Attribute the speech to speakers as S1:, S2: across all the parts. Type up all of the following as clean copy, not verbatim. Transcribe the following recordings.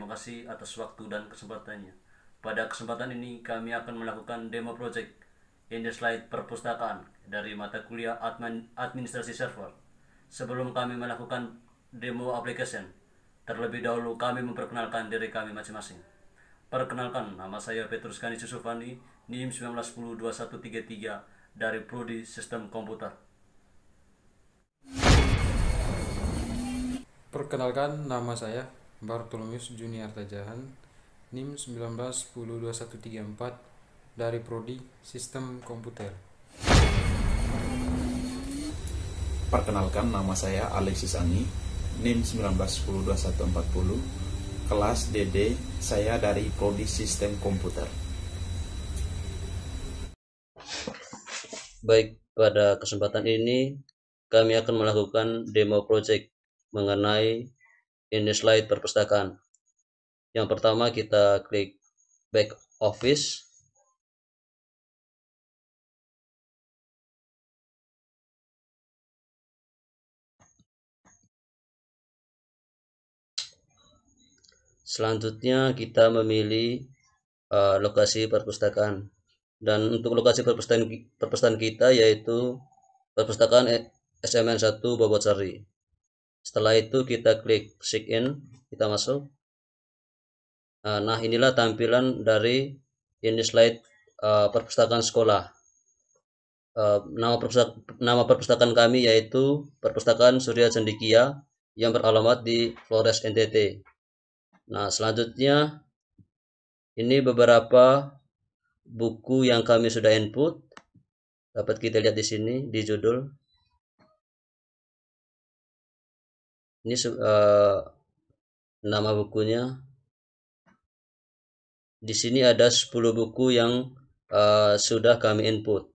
S1: Terima kasih atas waktu dan kesempatannya. Pada kesempatan ini kami akan melakukan demo project in the slide perpustakaan dari mata kuliah administrasi server. Sebelum kami melakukan demo application, terlebih dahulu kami memperkenalkan diri kami masing-masing. Perkenalkan, nama saya Petrus Kanis Yusufani, NIM 19102133 dari Prodi Sistem Komputer.
S2: Perkenalkan, nama saya Bartolomeus Junior Tajahan, NIM 19102134 dari Prodi Sistem Komputer.
S3: Perkenalkan, nama saya Alexis Ani, NIM 19102140, kelas DD, saya dari Prodi Sistem Komputer.
S1: Baik, pada kesempatan ini kami akan melakukan demo project mengenai ini slide perpustakaan. Yang pertama kita klik back office. Selanjutnya kita memilih lokasi perpustakaan. Dan untuk lokasi perpustakaan kita yaitu perpustakaan SMN 1 Bobotsari. Setelah itu kita klik sign in, kita masuk. Nah, inilah tampilan dari ini slide perpustakaan sekolah. Nama perpustakaan kami yaitu Perpustakaan Surya Cendekia yang beralamat di Flores NTT. Nah, selanjutnya ini beberapa buku yang kami sudah input, dapat kita lihat di sini di judul. Ini nama bukunya. Di sini ada 10 buku yang sudah kami input.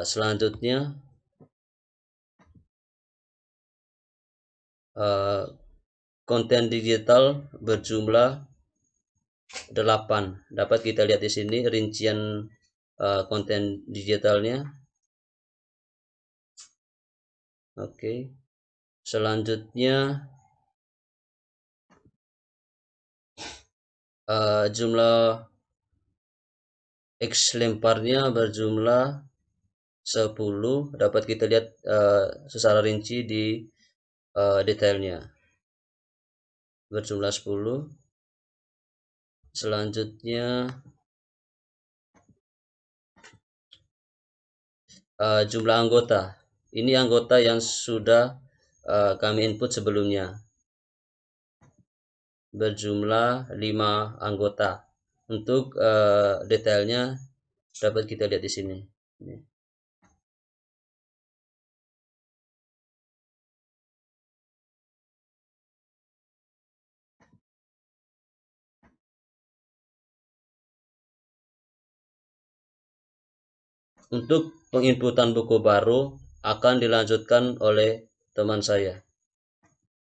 S1: Selanjutnya konten digital berjumlah 8. Dapat kita lihat di sini rincian konten digitalnya. Oke. Selanjutnya jumlah X lemparnya berjumlah 10. Dapat kita lihat secara rinci di detailnya. Berjumlah 10. Selanjutnya jumlah anggota. Ini anggota yang sudah kami input sebelumnya. Berjumlah 5 anggota. Untuk detailnya dapat kita lihat di sini. Untuk penginputan buku baru akan dilanjutkan oleh teman saya.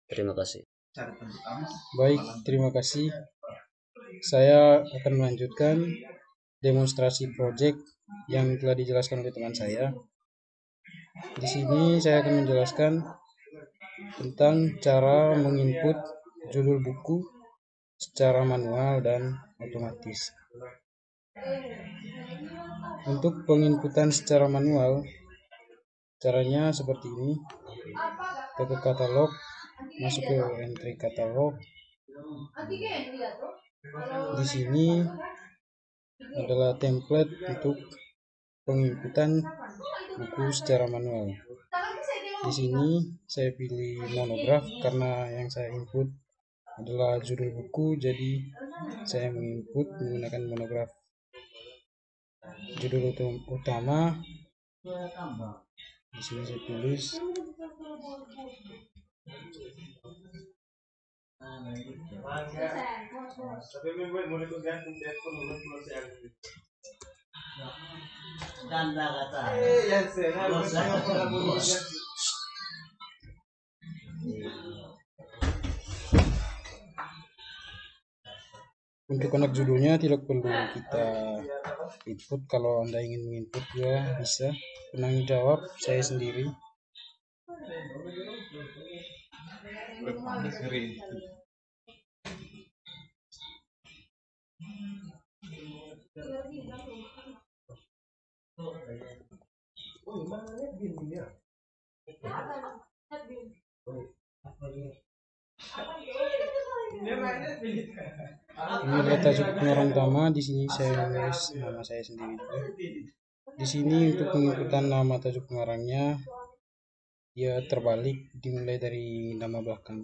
S1: Terima kasih.
S2: Baik, terima kasih. Saya akan melanjutkan demonstrasi project yang telah dijelaskan oleh teman saya. Di sini saya akan menjelaskan tentang cara menginput judul buku secara manual dan otomatis. Untuk penginputan secara manual, caranya seperti ini. Kita ke katalog, masuk ke entry katalog. Di sini adalah template untuk penginputan buku secara manual. Di sini saya pilih monograf karena yang saya input adalah judul buku, jadi saya menginput menggunakan monograf. Judul utama di sini saya tulis. Untuk anak judulnya tidak perlu kita input. Kalau Anda ingin menginput ya bisa. Penanggung jawab saya sendiri. Ini data cukup pengarang utama. Di sini saya menulis nama saya sendiri juga. Di sini untuk penginputan nama tajuk pengarangnya, dia terbalik, dimulai dari nama belakang.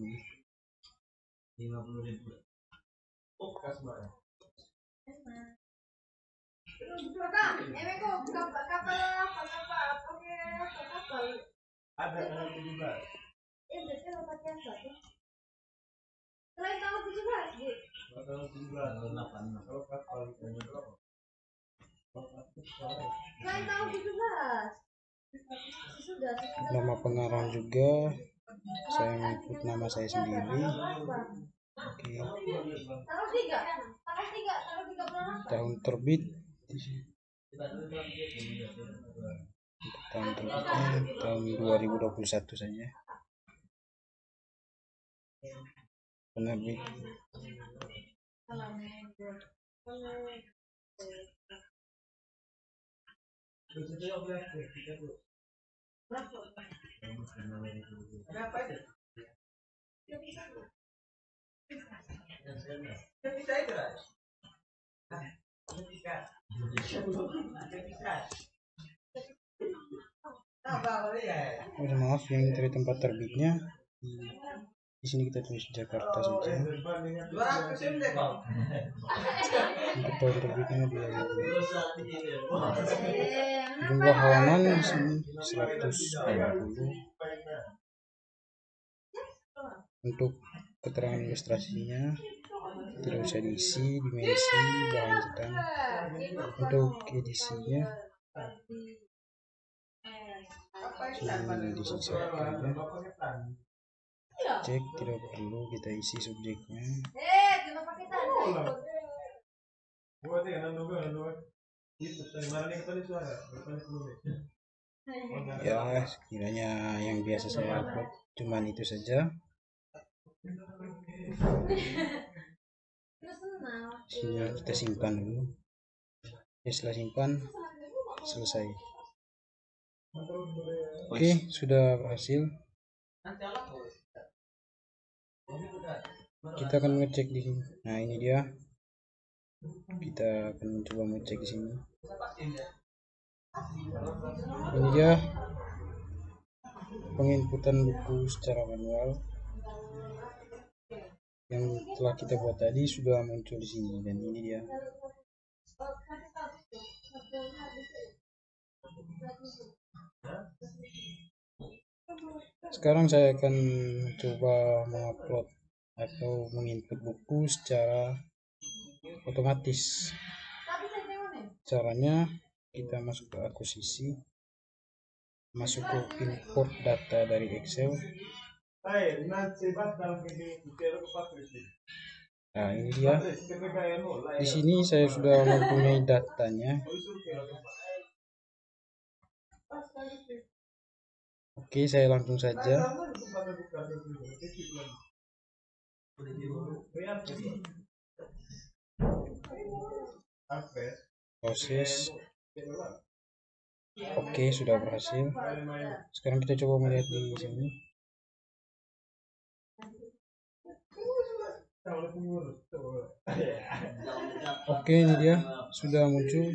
S2: Nama pengarang juga saya input nama saya sendiri. Oke. Tahun terbit, untuk tahun terbitnya tahun 2021 saja. Penerbit maaf, yang dari tempat terbitnya di sini kita tulis Jakarta saja. Untuk tahun terbitnya dia jumlah halaman di sini 120. Untuk keterangan ilustrasinya tidak usah diisi, dimensi, bahan cetak. Untuk edisinya sini disisihkan saja. Cek, tidak perlu kita isi subjeknya. Ya, sekiranya yang biasa saya upload cuman itu saja. Sini kita simpan dulu. Ya, setelah simpan, selesai. Oke, sudah berhasil. Kita akan ngecek di sini. Nah, ini dia. Kita akan mencoba ngecek di sini. Ini dia penginputan buku secara manual yang telah kita buat tadi sudah muncul di sini, dan ini dia. Sekarang saya akan coba mengupload atau menginput buku secara otomatis. Caranya kita masuk ke akuisisi, masuk ke import data dari Excel. Nah, ini dia. Di sini saya sudah mempunyai datanya. Oke, saya langsung saja. Proses. Oke, sudah berhasil. Sekarang kita coba melihat di sini. Oke, ini dia sudah muncul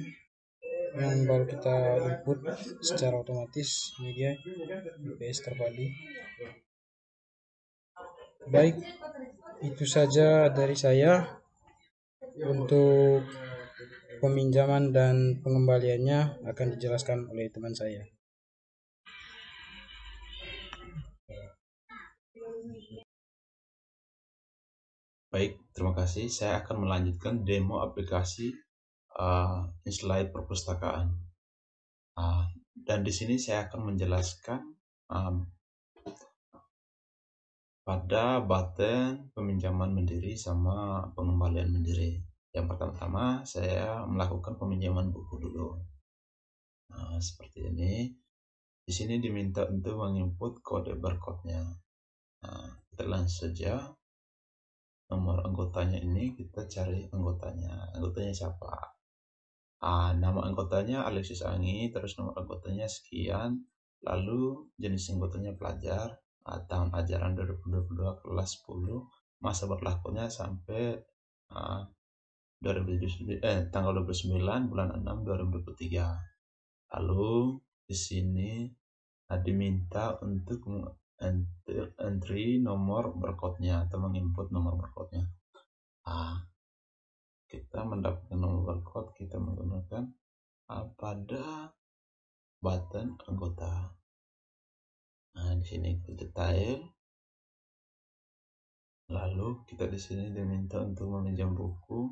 S2: yang baru kita input secara otomatis. Ini dia IPS terpadu. Baik, itu saja dari saya. Untuk peminjaman dan pengembaliannya akan dijelaskan oleh teman saya.
S3: Baik, terima kasih. Saya akan melanjutkan demo aplikasi InSlide perpustakaan. Dan di sini saya akan menjelaskan pada button peminjaman mandiri sama pengembalian mandiri. Yang pertama-tama saya melakukan peminjaman buku dulu. Nah, seperti ini. Di sini diminta untuk menginput kode barcode-nya. Nah, kita langsung saja. Nomor anggotanya ini kita cari anggotanya. Anggotanya siapa? Nama anggotanya Alexis Angi, terus nomor anggotanya sekian, lalu jenis anggotanya pelajar, tahun ajaran 2022 kelas 10, masa berlakunya sampai tanggal 29 bulan 6 2023. Lalu di sini diminta untuk entry nomor barcode-nya atau menginput nomor barcode-nya. Kita mendapatkan nomor barcode, kita menggunakan pada button anggota. Di sini kita detail. Lalu kita di sini diminta untuk meminjam buku.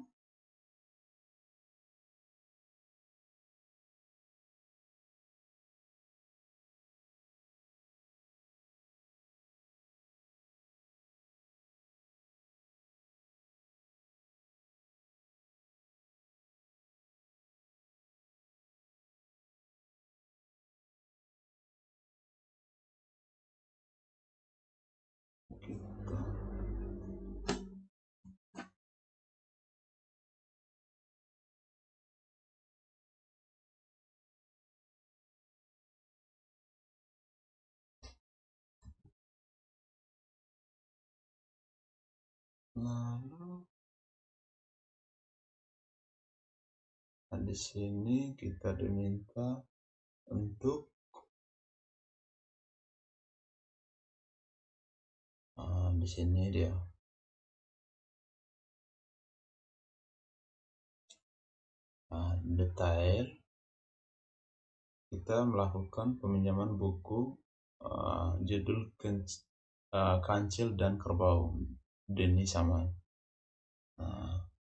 S3: Lalu di sini kita diminta untuk di sini dia detail. Kita melakukan peminjaman buku judul Kancil dan Kerbau Denny Saman,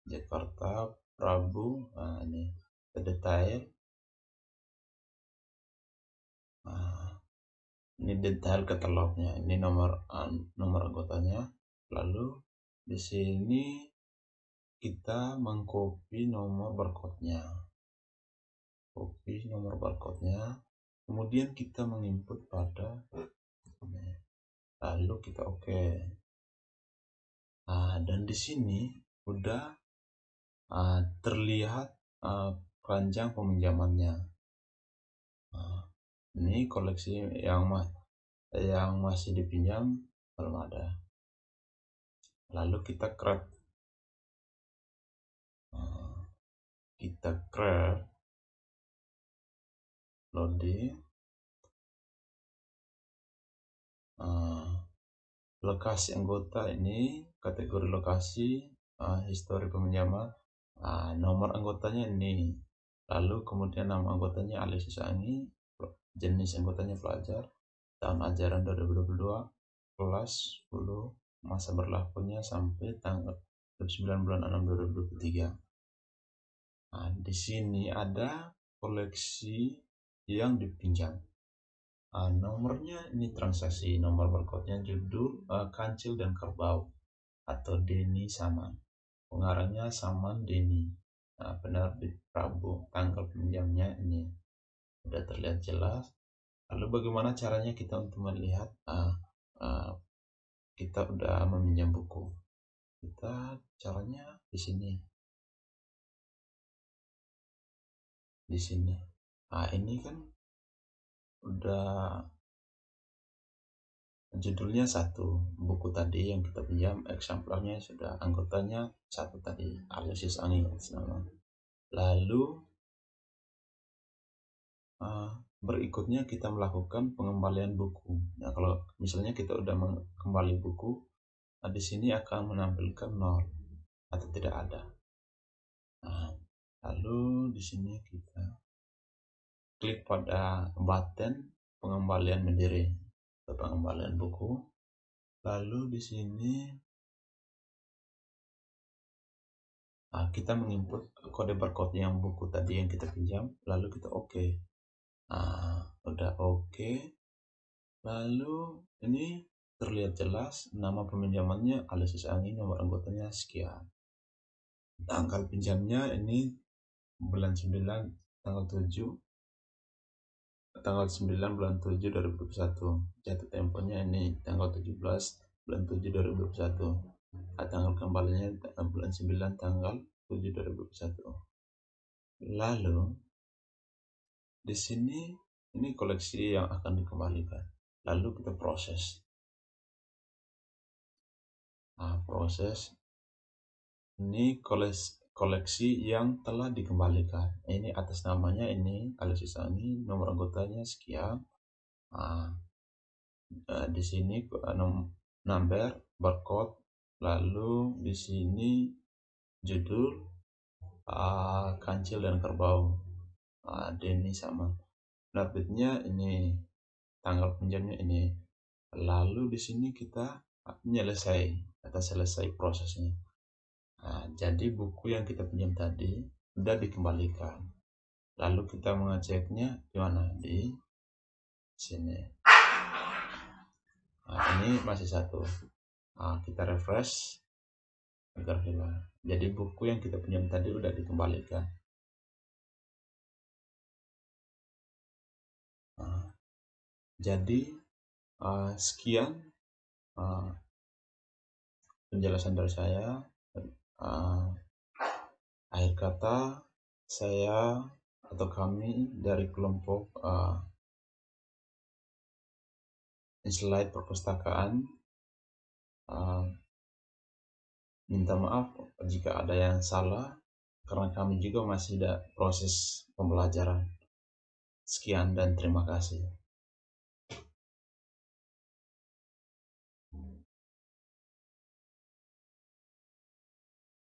S3: Jakarta Prabu. Ini detail. Ini detail katalognya, ini nomor anggotanya. Lalu di sini kita mengcopy nomor barcode-nya, kemudian kita menginput pada ini. Lalu kita oke. Dan di sini udah terlihat keranjang peminjamannya. Ini koleksi yang masih dipinjam belum ada. Lalu kita grab, loading, lokasi anggota ini, kategori lokasi, histori peminjaman, nomor anggotanya ini, lalu kemudian nama anggotanya Alexis Angi, jenis anggotanya pelajar, tahun ajaran 2022 kelas 10, masa berlakunya sampai tanggal 9 bulan 6 2023. Di sini ada koleksi yang dipinjam. Nomornya ini transaksi, nomor barcode-nya judul Kancil dan Kerbau atau Denny Saman, pengarangnya Saman Denny, penerbit Prabu, tanggal pinjamnya ini sudah terlihat jelas. Lalu bagaimana caranya kita untuk melihat kita udah meminjam buku? Kita caranya di sini. Ini kan udah judulnya satu, buku tadi yang kita pinjam eksemplarnya sudah, anggotanya satu tadi, Alexis Angi nama. Lalu berikutnya kita melakukan pengembalian buku. Kalau misalnya kita udah mengembali buku, di sini akan menampilkan 0 atau tidak ada. Lalu di sini kita klik pada button pengembalian mandiri atau pengembalian buku. Lalu di sini kita menginput kode barcode yang buku tadi yang kita pinjam, lalu kita oke. Udah oke. Lalu ini terlihat jelas nama peminjamannya Alexis Angi, nomor anggotanya sekian. Tanggal pinjamnya ini bulan 9 tanggal 9 bulan 7 2021. Jatuh temponya ini tanggal 17 bulan 7 2021. Tanggal kembalinya bulan 9 tanggal 7 2021. Lalu di sini ini koleksi yang akan dikembalikan. Lalu kita proses. Nah, proses ini koleksi yang telah dikembalikan. Ini atas namanya ini Alexis Ani, nomor anggotanya sekian. Nah, di sini number, barcode, lalu di sini judul, kancil dan kerbau. Denny sama. Penerbitnya ini, tanggal pinjamnya ini. Lalu di sini kita selesai prosesnya. Jadi buku yang kita pinjam tadi sudah dikembalikan. Lalu kita mengeceknya di mana? Di sini. Ini masih satu. Kita refresh agar hilang. Jadi buku yang kita pinjam tadi sudah dikembalikan. Jadi sekian penjelasan dari saya. Akhir kata, saya atau kami dari kelompok Slide Perpustakaan minta maaf jika ada yang salah, karena kami juga masih ada proses pembelajaran. Sekian dan terima kasih.